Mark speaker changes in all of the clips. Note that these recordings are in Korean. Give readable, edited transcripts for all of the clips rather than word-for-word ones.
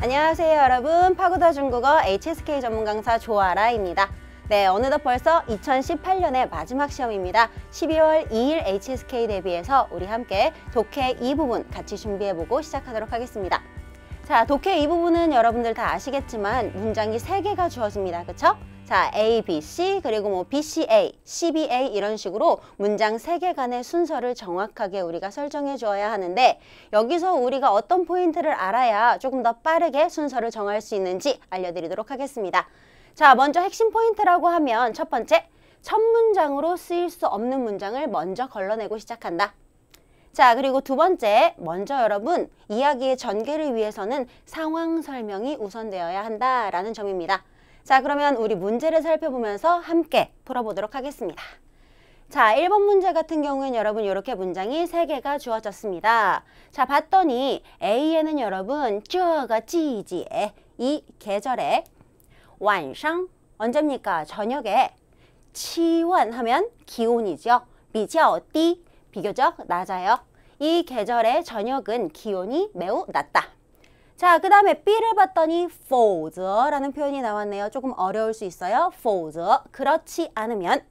Speaker 1: 안녕하세요 여러분, 파고다 중국어 HSK 전문 강사 조아라입니다. 네, 어느덧 벌써 2018년의 마지막 시험입니다. 12월 2일 HSK 대비해서 우리 함께 독해 2부분 같이 준비해보고 시작하도록 하겠습니다. 자, 독해 2부분은 여러분들 다 아시겠지만 문장이 3개가 주어집니다. 그쵸? 자, A, B, C 그리고 뭐 B, C, A, C, B, A 이런 식으로 문장 3개 간의 순서를 정확하게 우리가 설정해 주어야 하는데, 여기서 우리가 어떤 포인트를 알아야 조금 더 빠르게 순서를 정할 수 있는지 알려드리도록 하겠습니다. 자, 먼저 핵심 포인트라고 하면 첫 번째, 첫 문장으로 쓰일 수 없는 문장을 먼저 걸러내고 시작한다. 자, 그리고 두 번째, 먼저 여러분 이야기의 전개를 위해서는 상황 설명이 우선되어야 한다라는 점입니다. 자, 그러면 우리 문제를 살펴보면서 함께 풀어보도록 하겠습니다. 자, 1번 문제 같은 경우에는 여러분 이렇게 문장이 3개가 주어졌습니다. 자, 봤더니 A에는 여러분 这个季节 이 계절에 晚上 언제입니까? 저녁에 气温 하면 기온이죠. 比较低 비교적 낮아요. 이 계절의 저녁은 기온이 매우 낮다. 자, 그 다음에 B를 봤더니 否则라는 표현이 나왔네요. 조금 어려울 수 있어요. 否则 그렇지 않으면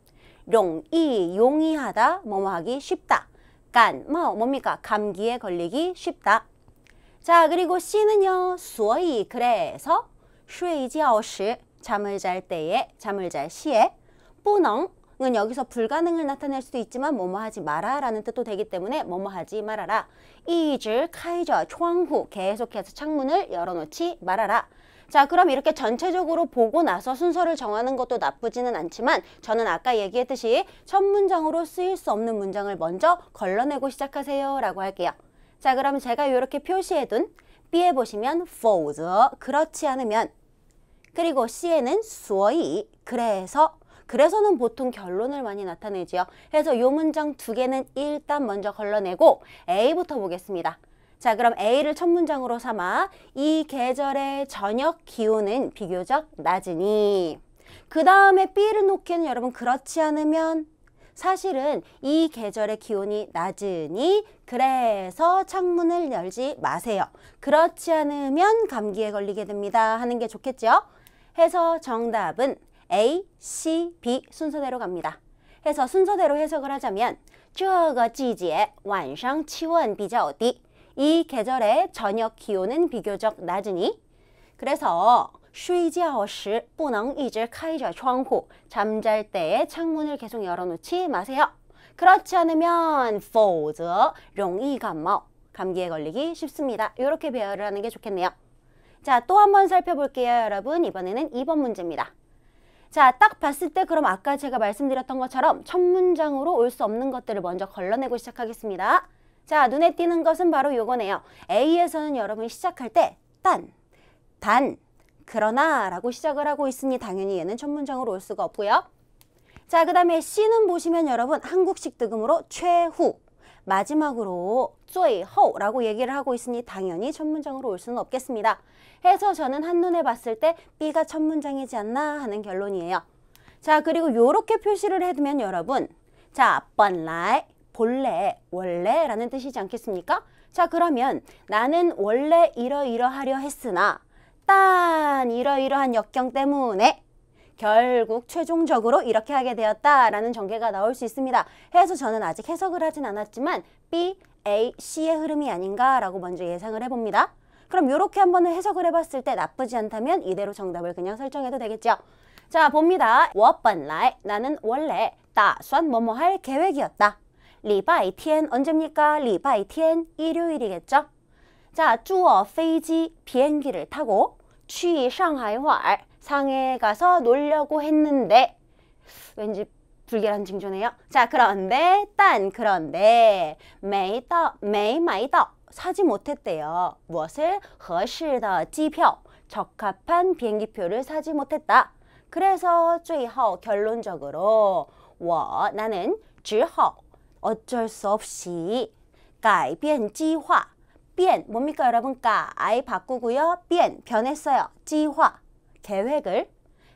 Speaker 1: 容易 용이하다, 뭐뭐 하기 쉽다. 感冒 뭡니까? 감기에 걸리기 쉽다. 자, 그리고 C는요. 所以 그래서 睡觉时 잠을 잘 때에, 잠을 잘 시에 不能은 여기서 불가능을 나타낼 수도 있지만 뭐뭐 하지 마라 라는 뜻도 되기 때문에 뭐뭐 하지 말아라. 一直开着窗户 계속해서 창문을 열어놓지 말아라. 자, 그럼 이렇게 전체적으로 보고 나서 순서를 정하는 것도 나쁘지는 않지만 저는 아까 얘기했듯이 첫 문장으로 쓰일 수 없는 문장을 먼저 걸러내고 시작하세요 라고 할게요. 자, 그럼 제가 이렇게 표시해둔 B에 보시면 否则 그렇지 않으면, 그리고 C에는 所以 그래서는 보통 결론을 많이 나타내죠. 그래서 이 문장 2개는 일단 먼저 걸러내고 A부터 보겠습니다. 자, 그럼 A를 첫 문장으로 삼아 이 계절의 저녁 기온은 비교적 낮으니, 그 다음에 B를 놓기에는 여러분 그렇지 않으면, 사실은 이 계절의 기온이 낮으니 그래서 창문을 열지 마세요. 그렇지 않으면 감기에 걸리게 됩니다 하는 게 좋겠죠. 해서 정답은 A, C, B 순서대로 갑니다. 해서 순서대로 해석을 하자면 这个季节晚上气温比较低 이 계절의 저녁 기온은 비교적 낮으니, 그래서 睡觉时不能一直开着窗户 잠잘 때에 창문을 계속 열어놓지 마세요. 그렇지 않으면 否则容易感冒 감기에 걸리기 쉽습니다. 이렇게 배열을 하는 게 좋겠네요. 자, 또 한번 살펴볼게요 여러분. 이번에는 2번 문제입니다. 자, 딱 봤을 때 그럼 아까 제가 말씀드렸던 것처럼 첫 문장으로 올 수 없는 것들을 먼저 걸러내고 시작하겠습니다. 자, 눈에 띄는 것은 바로 요거네요. A에서는 여러분 시작할 때 단, 그러나 라고 시작을 하고 있으니 당연히 얘는 첫 문장으로 올 수가 없고요. 자, 그 다음에 C는 보시면 여러분 한국식 득음으로 최후, 마지막으로 最后라고 얘기를 하고 있으니 당연히 첫 문장으로 올 수는 없겠습니다. 해서 저는 한눈에 봤을 때 B가 첫 문장이지 않나 하는 결론이에요. 자, 그리고 요렇게 표시를 해두면 여러분, 자, 本来, 본래, 원래 라는 뜻이지 않겠습니까? 자, 그러면 나는 원래 이러이러하려 했으나 딴 이러이러한 역경 때문에 결국 최종적으로 이렇게 하게 되었다라는 전개가 나올 수 있습니다. 해서 저는 아직 해석을 하진 않았지만 B, A, C의 흐름이 아닌가라고 먼저 예상을 해봅니다. 그럼 이렇게 한번 해석을 해봤을 때 나쁘지 않다면 이대로 정답을 그냥 설정해도 되겠죠. 자, 봅니다. 我本来 나는 원래 打算뭐뭐 할 계획이었다. 礼拜天 언제입니까? 礼拜天 일요일이겠죠. 자, 坐飞机 비행기를 타고 去上海玩 상해에 가서 놀려고 했는데, 왠지 불길한 징조네요. 자, 그런데 그런데 没买到 사지 못했대요. 무엇을? 合适的机票 적합한 비행기표를 사지 못했다. 그래서 最后 결론적으로 我 나는 只好 어쩔 수 없이 改变计划 变뭡니까 여러분? 改 바꾸고요. 变 변했어요. 计划 계획을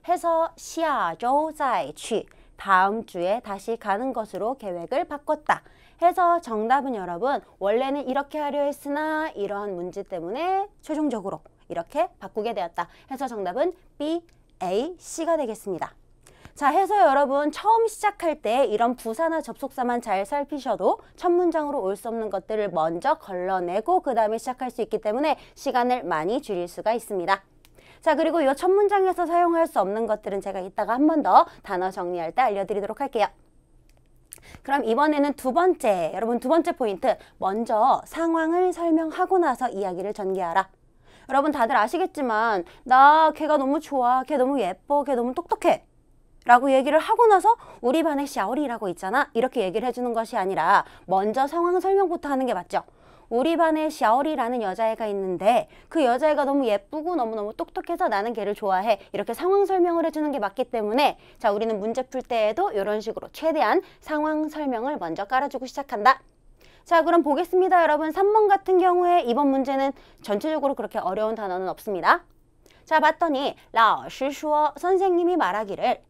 Speaker 1: 해서 下周再去 다음 주에 다시 가는 것으로 계획을 바꿨다. 해서 정답은 여러분 원래는 이렇게 하려 했으나 이러한 문제 때문에 최종적으로 이렇게 바꾸게 되었다. 해서 정답은 B, A, C가 되겠습니다. 자, 해서 여러분 처음 시작할 때 이런 부사나 접속사만 잘 살피셔도 첫 문장으로 올 수 없는 것들을 먼저 걸러내고 그 다음에 시작할 수 있기 때문에 시간을 많이 줄일 수가 있습니다. 자, 그리고 이 첫 문장에서 사용할 수 없는 것들은 제가 이따가 한 번 더 단어 정리할 때 알려드리도록 할게요. 그럼 이번에는 두 번째, 여러분 두 번째 포인트, 먼저 상황을 설명하고 나서 이야기를 전개하라. 여러분 다들 아시겠지만 나 걔가 너무 좋아, 걔 너무 예뻐, 걔 너무 똑똑해 라고 얘기를 하고 나서 우리 반에 샤오리라고 있잖아, 이렇게 얘기를 해주는 것이 아니라 먼저 상황 설명부터 하는 게 맞죠. 우리 반에 샤오리라는 여자애가 있는데 그 여자애가 너무 예쁘고 너무너무 똑똑해서 나는 걔를 좋아해, 이렇게 상황 설명을 해주는 게 맞기 때문에 자, 우리는 문제 풀 때에도 이런 식으로 최대한 상황 설명을 먼저 깔아주고 시작한다. 자, 그럼 보겠습니다. 여러분 3번 같은 경우에 이번 문제는 전체적으로 그렇게 어려운 단어는 없습니다. 자, 봤더니 老师说 선생님이 말하기를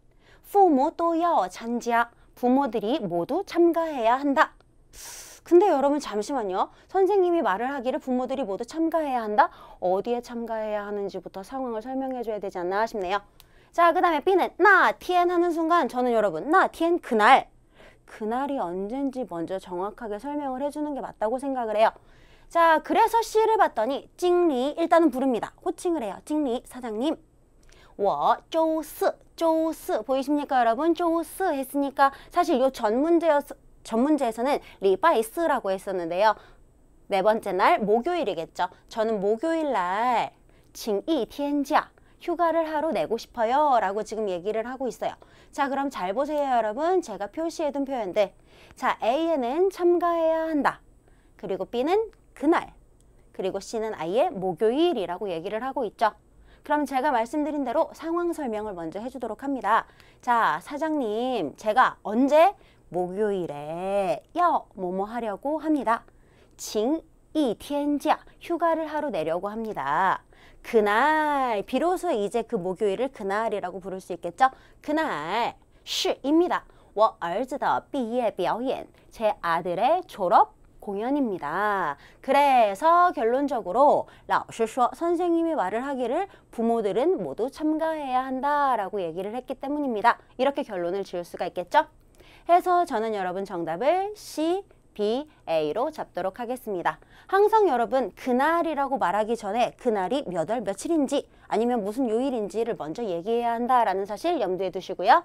Speaker 1: 父母都要参加 부모들이 모두 참가해야 한다. 근데 여러분 잠시만요. 선생님이 말을 하기를 부모들이 모두 참가해야 한다? 어디에 참가해야 하는지부터 상황을 설명해 줘야 되지 않나 싶네요. 자, 그 다음에 B는 那天 하는 순간 저는 여러분 那天 그날, 그날이 언젠지 먼저 정확하게 설명을 해주는 게 맞다고 생각을 해요. 자, 그래서 C를 봤더니 찡리 일단은 부릅니다. 호칭을 해요. 찡리 사장님. 我周四 보이십니까 여러분? 周四 했으니까 사실 요 전 문제에서는 리바이스라고 했었는데요. 네 번째 날 목요일이겠죠. 저는 목요일 날 징이 티엔지아 휴가를 하루 내고 싶어요 라고 지금 얘기를 하고 있어요. 자, 그럼 잘 보세요 여러분. 제가 표시해둔 표현들. 자, A에는 참가해야 한다. 그리고 B는 그날. 그리고 C는 아예 목요일이라고 얘기를 하고 있죠. 그럼 제가 말씀드린 대로 상황 설명을 먼저 해주도록 합니다. 자, 사장님 제가 언제? 목요일에 뭐뭐 하려고 합니다. 징이 티엔지아 휴가를 하루 내려고 합니다. 그날, 비로소 이제 그 목요일을 그날이라고 부를 수 있겠죠? 그날, 是입니다. 我儿子的毕业表演 제 아들의 졸업 공연입니다. 그래서 결론적으로 老师说 선생님이 말을 하기를 부모들은 모두 참가해야 한다라고 얘기를 했기 때문입니다. 이렇게 결론을 지을 수가 있겠죠? 해서 저는 여러분 정답을 C, B, A로 잡도록 하겠습니다. 항상 여러분 그날이라고 말하기 전에 그날이 몇 월 며칠인지 아니면 무슨 요일인지를 먼저 얘기해야 한다라는 사실 염두에 두시고요.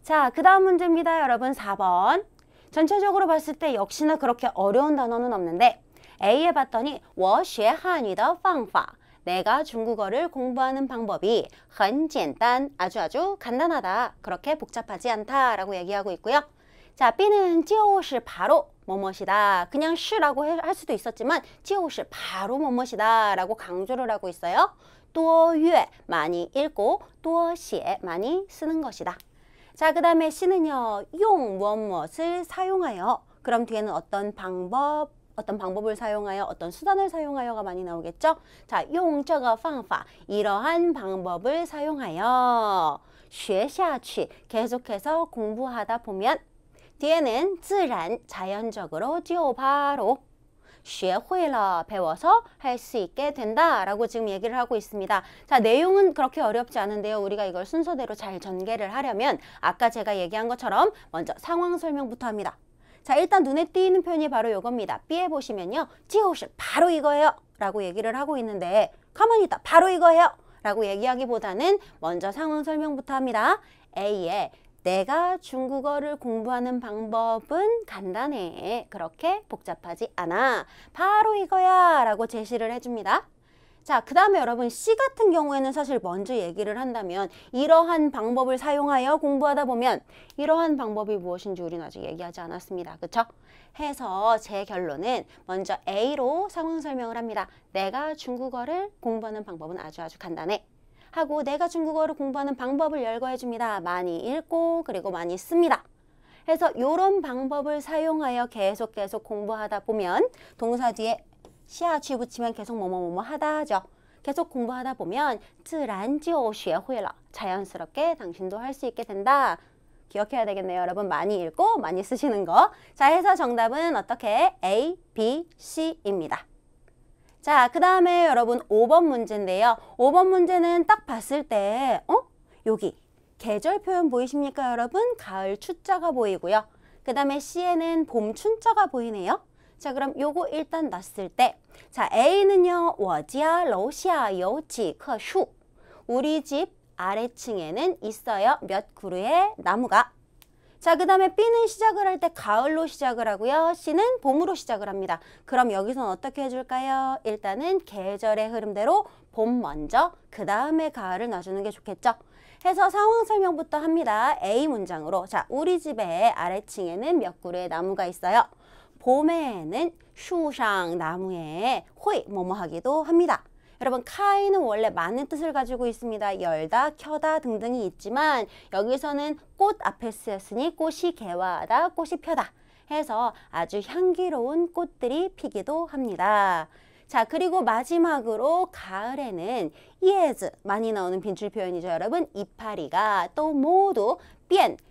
Speaker 1: 자, 그 다음 문제입니다. 여러분 4번. 전체적으로 봤을 때 역시나 그렇게 어려운 단어는 없는데 A에 봤더니 我学汉语的方法 내가 중국어를 공부하는 방법이 很简单 아주 간단하다. 그렇게 복잡하지 않다 라고 얘기하고 있고요. 자, B는 就是 바로 뭐뭇이다. 그냥 是라고 할 수도 있었지만 就是 바로 뭐뭇이다 라고 강조를 하고 있어요. 多阅 많이 읽고 多写 많이 쓰는 것이다. 자, 그 다음에 C는요. 用 무엇을 사용하여. 그럼 뒤에는 어떤 방법을 사용하여, 어떤 수단을 사용하여가 많이 나오겠죠? 자, 用这个方法 이러한 방법을 사용하여 学下去 계속해서 공부하다 보면 뒤에는 自然 자연적으로 就 바로 学会了 배워서 할 수 있게 된다 라고 지금 얘기를 하고 있습니다. 자, 내용은 그렇게 어렵지 않은데요. 우리가 이걸 순서대로 잘 전개를 하려면 아까 제가 얘기한 것처럼 먼저 상황 설명부터 합니다. 자, 일단 눈에 띄는 표현이 바로 이겁니다. B에 보시면요. 就是 바로 이거예요 라고 얘기를 하고 있는데 가만히 있다. 바로 이거예요 라고 얘기하기보다는 먼저 상황 설명부터 합니다. A에 내가 중국어를 공부하는 방법은 간단해. 그렇게 복잡하지 않아. 바로 이거야 라고 제시를 해줍니다. 자, 그 다음에 여러분 C 같은 경우에는 사실 먼저 얘기를 한다면 이러한 방법을 사용하여 공부하다 보면 이러한 방법이 무엇인지 우리는 아직 얘기하지 않았습니다. 그쵸? 해서 제 결론은 먼저 A로 상황 설명을 합니다. 내가 중국어를 공부하는 방법은 아주 간단해. 하고 내가 중국어를 공부하는 방법을 열거해 줍니다. 많이 읽고 그리고 많이 씁니다. 해서 이런 방법을 사용하여 계속 공부하다 보면 동사 뒤에 下去 붙이면 계속 뭐뭐 하다 하죠. 계속 공부하다 보면 自然就学会了 자연스럽게 당신도 할 수 있게 된다. 기억해야 되겠네요. 여러분 많이 읽고 많이 쓰시는 거. 자, 해서 정답은 어떻게? A, B, C입니다. 자, 그 다음에 여러분 5번 문제인데요. 5번 문제는 딱 봤을 때 여기 계절 표현 보이십니까 여러분? 가을 추자가 보이고요. 그 다음에 C에는 봄 춘자가 보이네요. 자, 그럼 요거 일단 놨을 때, 자, A는요, 我家楼下有几棵树. 우리 집 아래층에는 있어요. 몇 그루의 나무가. 자, 그 다음에 B는 시작을 할 때 가을로 시작을 하고요. C는 봄으로 시작을 합니다. 그럼 여기선 어떻게 해줄까요? 일단은 계절의 흐름대로 봄 먼저, 그 다음에 가을을 놔주는 게 좋겠죠. 해서 상황 설명부터 합니다. A 문장으로. 자, 우리 집의 아래층에는 몇 그루의 나무가 있어요. 봄에는 슈상 나무에 회 뭐뭐 하기도 합니다. 여러분 카이는 원래 많은 뜻을 가지고 있습니다. 열다, 켜다 등등이 있지만 여기서는 꽃 앞에 쓰였으니 꽃이 개화하다, 꽃이 펴다 해서 아주 향기로운 꽃들이 피기도 합니다. 자, 그리고 마지막으로 가을에는 예즈 많이 나오는 빈출 표현이죠. 여러분 이파리가 또 모두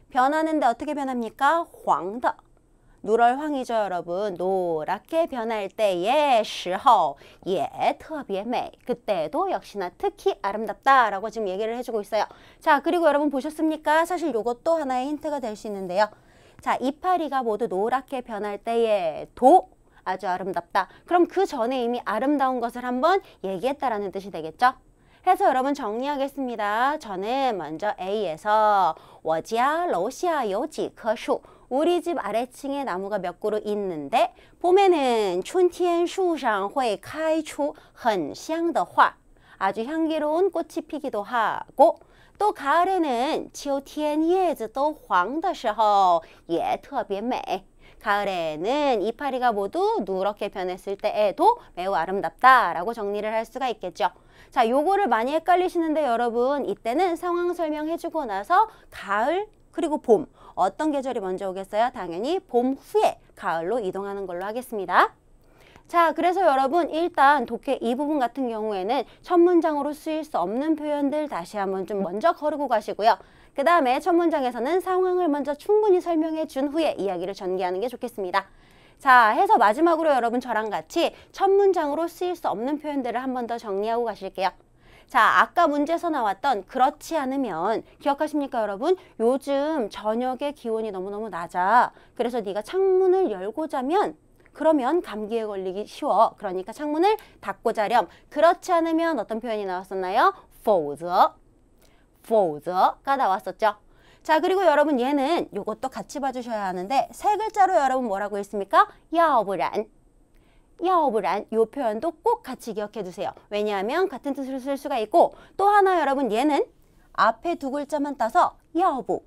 Speaker 1: 변하는데 어떻게 변합니까? 황더 누럴황이죠 여러분. 노랗게 변할 때의 时候也特别美. 그때도 역시나 특히 아름답다 라고 지금 얘기를 해주고 있어요. 자, 그리고 여러분 보셨습니까? 사실 요것도 하나의 힌트가 될 수 있는데요. 자, 이파리가 모두 노랗게 변할 때에도 아주 아름답다. 그럼 그 전에 이미 아름다운 것을 한번 얘기했다라는 뜻이 되겠죠? 해서 여러분 정리하겠습니다. 저는 먼저 A에서 我家楼下有几棵树. 우리 집 아래층에 나무가 몇 그루 있는데 봄에는 春天树上会开出很香的花. 아주 향기로운 꽃이 피기도 하고 또 가을에는 秋天叶子都黄的时候也特别美. 가을에는 이파리가 모두 누렇게 변했을 때에도 매우 아름답다라고 정리를 할 수가 있겠죠. 자, 요거를 많이 헷갈리시는데 여러분 이때는 상황 설명해주고 나서 가을 그리고 봄 어떤 계절이 먼저 오겠어요? 당연히 봄 후에 가을로 이동하는 걸로 하겠습니다. 자, 그래서 여러분 일단 독해 이 부분 같은 경우에는 첫 문장으로 쓰일 수 없는 표현들 다시 한번 좀 먼저 거르고 가시고요. 그 다음에 첫 문장에서는 상황을 먼저 충분히 설명해 준 후에 이야기를 전개하는 게 좋겠습니다. 자, 해서 마지막으로 여러분 저랑 같이 첫 문장으로 쓰일 수 없는 표현들을 한 번 더 정리하고 가실게요. 자, 아까 문제에서 나왔던 그렇지 않으면 기억하십니까 여러분? 요즘 저녁에 기온이 너무너무 낮아. 그래서 네가 창문을 열고 자면 그러면 감기에 걸리기 쉬워. 그러니까 창문을 닫고 자렴. 그렇지 않으면 어떤 표현이 나왔었나요? 否则가 나왔었죠. 자, 그리고 여러분 얘는 요것도 같이 봐주셔야 하는데 세 글자로 여러분 뭐라고 했습니까? 要不然요 표현도 꼭 같이 기억해 두세요. 왜냐하면 같은 뜻을 쓸 수가 있고 또 하나 여러분 얘는 앞에 두 글자만 따서 要不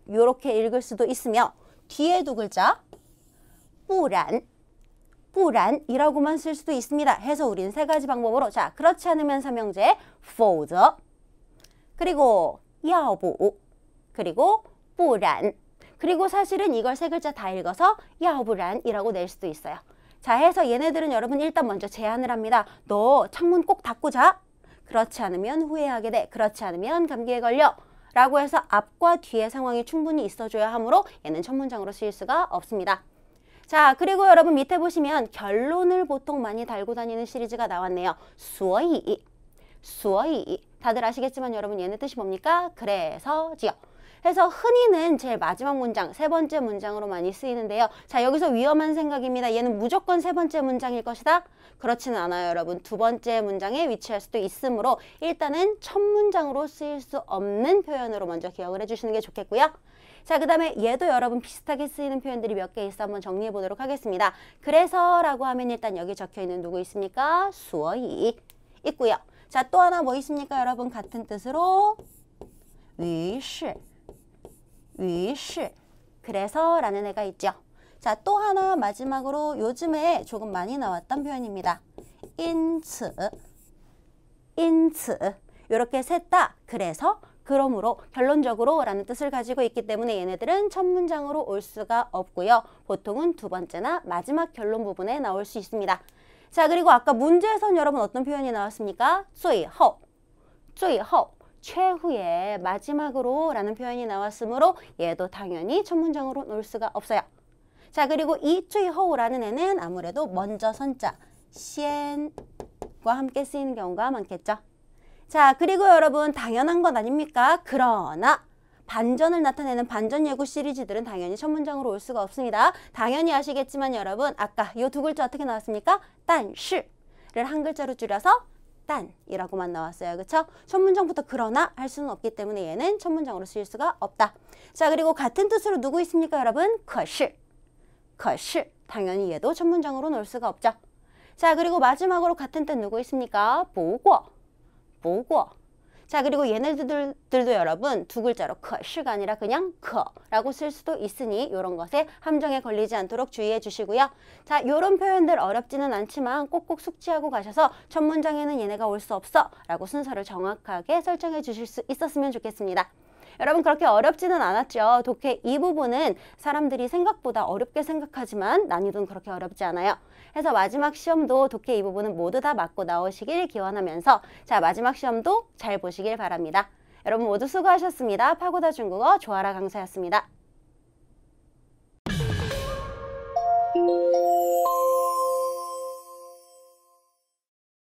Speaker 1: 요렇게 읽을 수도 있으며 뒤에 두 글자 不然이라고만 쓸 수도 있습니다. 해서 우린 세 가지 방법으로 자, 그렇지 않으면 삼형제 否则 그리고 要不 그리고 不然 그리고 사실은 이걸 세 글자 다 읽어서 要不然이라고 낼 수도 있어요. 자, 해서 얘네들은 여러분 일단 먼저 제안을 합니다. 너 창문 꼭 닫고 자. 그렇지 않으면 후회하게 돼. 그렇지 않으면 감기에 걸려. 라고 해서 앞과 뒤의 상황이 충분히 있어줘야 하므로 얘는 첫 문장으로 쓰일 수가 없습니다. 자, 그리고 여러분 밑에 보시면 결론을 보통 많이 달고 다니는 시리즈가 나왔네요. 所以다들 아시겠지만 여러분 얘네 뜻이 뭡니까? 그래서지요. 해서 흔히는 제일 마지막 문장, 세 번째 문장으로 많이 쓰이는데요. 자, 여기서 위험한 생각입니다. 얘는 무조건 세 번째 문장일 것이다? 그렇지는 않아요, 여러분. 두 번째 문장에 위치할 수도 있으므로 일단은 첫 문장으로 쓰일 수 없는 표현으로 먼저 기억을 해주시는 게 좋겠고요. 자, 그 다음에 얘도 여러분 비슷하게 쓰이는 표현들이 몇 개 있어 한번 정리해 보도록 하겠습니다. 그래서 라고 하면 일단 여기 적혀있는 누구 있습니까? 所以 있고요. 자, 또 하나 뭐 있습니까, 여러분? 같은 뜻으로 于是그래서 라는 애가 있죠. 자, 또 하나 마지막으로 요즘에 조금 많이 나왔던 표현입니다. 因此이렇게 셋 다 그래서 그러므로 결론적으로 라는 뜻을 가지고 있기 때문에 얘네들은 첫 문장으로 올 수가 없고요. 보통은 두 번째나 마지막 결론 부분에 나올 수 있습니다. 자, 그리고 아까 문제에선 여러분 어떤 표현이 나왔습니까? 最后최후의 마지막으로 라는 표현이 나왔으므로 얘도 당연히 첫 문장으로 놓을 수가 없어요. 자, 그리고 이 最后라는 애는 아무래도 먼저 선자 시엔과 함께 쓰이는 경우가 많겠죠. 자, 그리고 여러분 당연한 건 아닙니까? 그러나 반전을 나타내는 반전 예고 시리즈들은 당연히 첫 문장으로 올 수가 없습니다. 당연히 아시겠지만 여러분 아까 이 두 글자 어떻게 나왔습니까? 但是를 한 글자로 줄여서 딴이라고만 나왔어요. 그쵸? 첫 문장부터 그러나 할 수는 없기 때문에 얘는 첫 문장으로 쓰일 수가 없다. 자, 그리고 같은 뜻으로 누구 있습니까, 여러분? 可是당연히 얘도 첫 문장으로 넣을 수가 없죠. 자, 그리고 마지막으로 같은 뜻 누구 있습니까? 不过 자, 그리고 얘네들도 여러분 두 글자로 可是가 아니라 그냥 可라고 쓸 수도 있으니 이런 것에 함정에 걸리지 않도록 주의해 주시고요. 자, 이런 표현들 어렵지는 않지만 꼭꼭 숙지하고 가셔서 첫 문장에는 얘네가 올 수 없어 라고 순서를 정확하게 설정해 주실 수 있었으면 좋겠습니다. 여러분 그렇게 어렵지는 않았죠. 독해 이 부분은 사람들이 생각보다 어렵게 생각하지만 난이도는 그렇게 어렵지 않아요. 그래서 마지막 시험도 독해 이 부분은 모두 다 맞고 나오시길 기원하면서 자, 마지막 시험도 잘 보시길 바랍니다. 여러분 모두 수고하셨습니다. 파고다 중국어 조아라 강사였습니다.